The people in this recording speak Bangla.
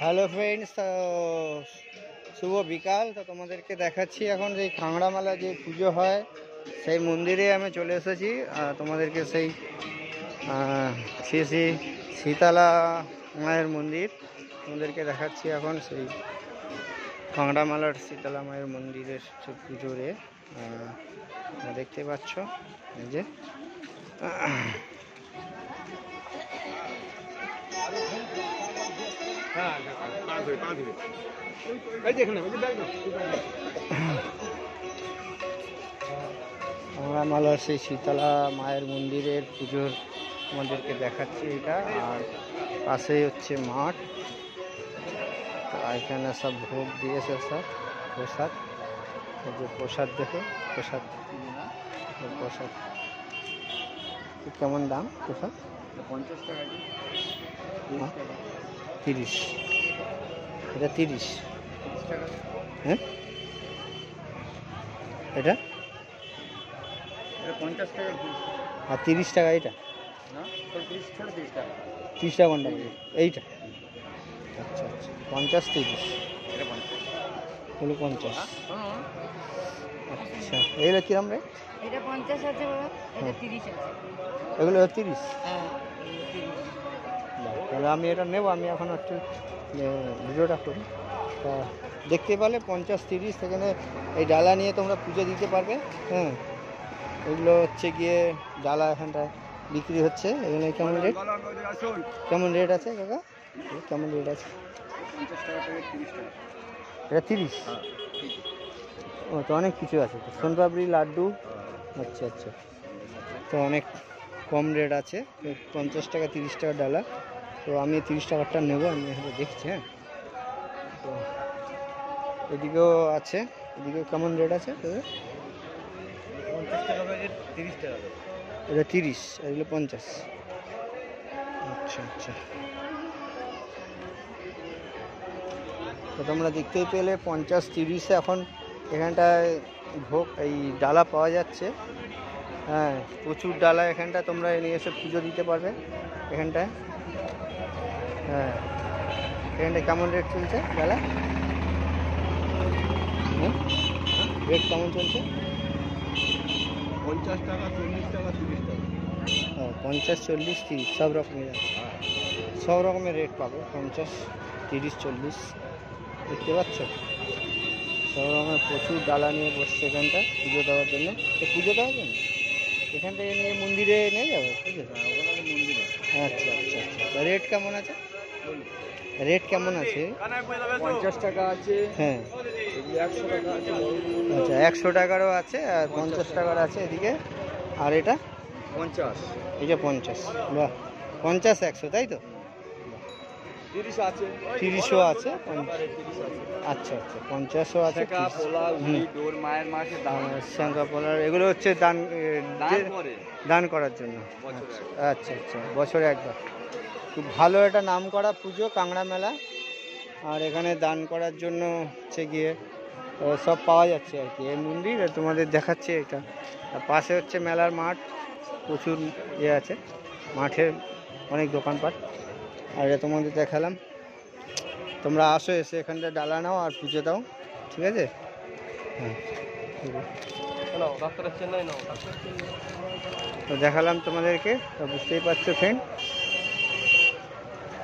হ্যালো ফ্রেন্ডস, শুভ বিকাল। তো তোমাদেরকে দেখাচ্ছি এখন যে খাংড়ামালা যে পুজো হয় সেই মন্দিরে আমি চলে এসেছি। তোমাদেরকে সেই শ্রী শ্রী শীতলা মায়ের মন্দির তোমাদেরকে দেখাচ্ছি এখন। সেই খাংড়ামালার শীতলা মায়ের মন্দিরের পুজোরে দেখতে পাচ্ছ এই যে খাংড়ামালার সেই শীতলা মায়ের মন্দিরের পুজোর আমাদেরকে দেখাচ্ছি এটা। আর পাশেই হচ্ছে মাঠ। তো এখানে সব ভোগ দিয়েছে, সব প্রসাদ। এই যে প্রসাদ, দেখো প্রসাদ প্রসাদ কেমন দাম? প্রসাদ 50 টাকা, 30। এটা 30 টাকা। হ্যাঁ, এটা 50 টাকা। আর 30 টাকা এটা না, 30 টাকা। 30 টাকা কোনটা? এইটা। আচ্ছা আচ্ছা, 50 30 এটা 50 হলো 50। আচ্ছা, এইগুলো কিরম রে? এটা 50 আছে বাবা, এটা 30 আছে। এগুলো 30? হ্যাঁ, 30। তাহলে আমি এটা নেব। আমি এখন একটু ভিডিওটা করি। তা দেখতে পেলে 50 30 সেখানে এই ডালা নিয়ে তোমরা পুজো দিতে পারবে। হ্যাঁ, এগুলো হচ্ছে গিয়ে ডালা এখানটায় বিক্রি হচ্ছে। এখানে কেমন রেট? কেমন রেট আছে কাকা? কেমন রেট আছে? 50 টাকা থেকে 30 টাকা। এটা 30? ও, তো অনেক কিছু আছে তো। সোনপাপড়ি, লাড্ডু। আচ্ছা আচ্ছা, তো অনেক কম রেট আছে। 50 টাকা 30 টাকা ডালা। তো আমি 30 টাকারটা নেবো। আমি এখানে দেখছি। হ্যাঁ, তো এদিকেও আছে। এদিকেও কেমন রেট আছে? 50 টাকা থেকে 30 টাকা। এটা 30, এগুলো 50। আচ্ছা আচ্ছা, তো তোমরা দেখতেই পেলে 50 30 এখন এখানটায় ভোগ এই ডালা পাওয়া যাচ্ছে। হ্যাঁ, প্রচুর ডালা এখানটা। তোমরা নিয়ে এসে পুজো দিতে পারবে এখানটায়। হ্যাঁ, এখানটায় কেমন রেট চলছে ডালা? রেট কেমন চলছে? 50 টাকা, 40 টাকা, 30 টাকা। 50 40 30 সব রকমের আছে। সব রকমের রেট পাবে, 50 30 40। দেখতে পাচ্ছ সব রকমের প্রচুর ডালা নিয়ে বসছে এখানটা পুজো দেওয়ার জন্য। তো পুজো দেওয়ার জন্য এখান থেকে নিয়ে মন্দিরে নিয়ে যাবে পুজো? ওখানে মন্দিরে। আচ্ছা আচ্ছা আচ্ছা, রেট কেমন আছে? রেট কেমন আছে? 50 টাকা আছে। হ্যাঁ, 100 টাকা আছে। আচ্ছা, 100 টাকারও আছে আর 50 টাকার আছে এদিকে। আর এটা 50। এটা 50। বাহ, 50 100 তাই তো? 30 আছে। 30ও আছে। আচ্ছা আচ্ছা, 50ও আছে। ডোর মায়ের মাকে শঙ্কা পোলার এগুলো হচ্ছে দান করার জন্য। আচ্ছা আচ্ছা, বছরে একবার। খুব ভালো এটা নাম করা পুজো কাংড়া মেলা। আর এখানে দান করার জন্য হচ্ছে গিয়ে সব পাওয়া যাচ্ছে আর কি। এই মন্দির তোমাদের দেখাচ্ছে এটা। আর পাশে হচ্ছে মেলার মাঠ, প্রচুর ইয়ে আছে মাঠে, অনেক দোকানপাট। আর এটা তোমাদের দেখালাম। তোমরা আসো, এসে এখানটা ডালা নাও আর পুজো দাও, ঠিক আছে? হ্যাঁ, তো দেখালাম তোমাদেরকে। তো বুঝতেই পারছো ফ্রেন্ড,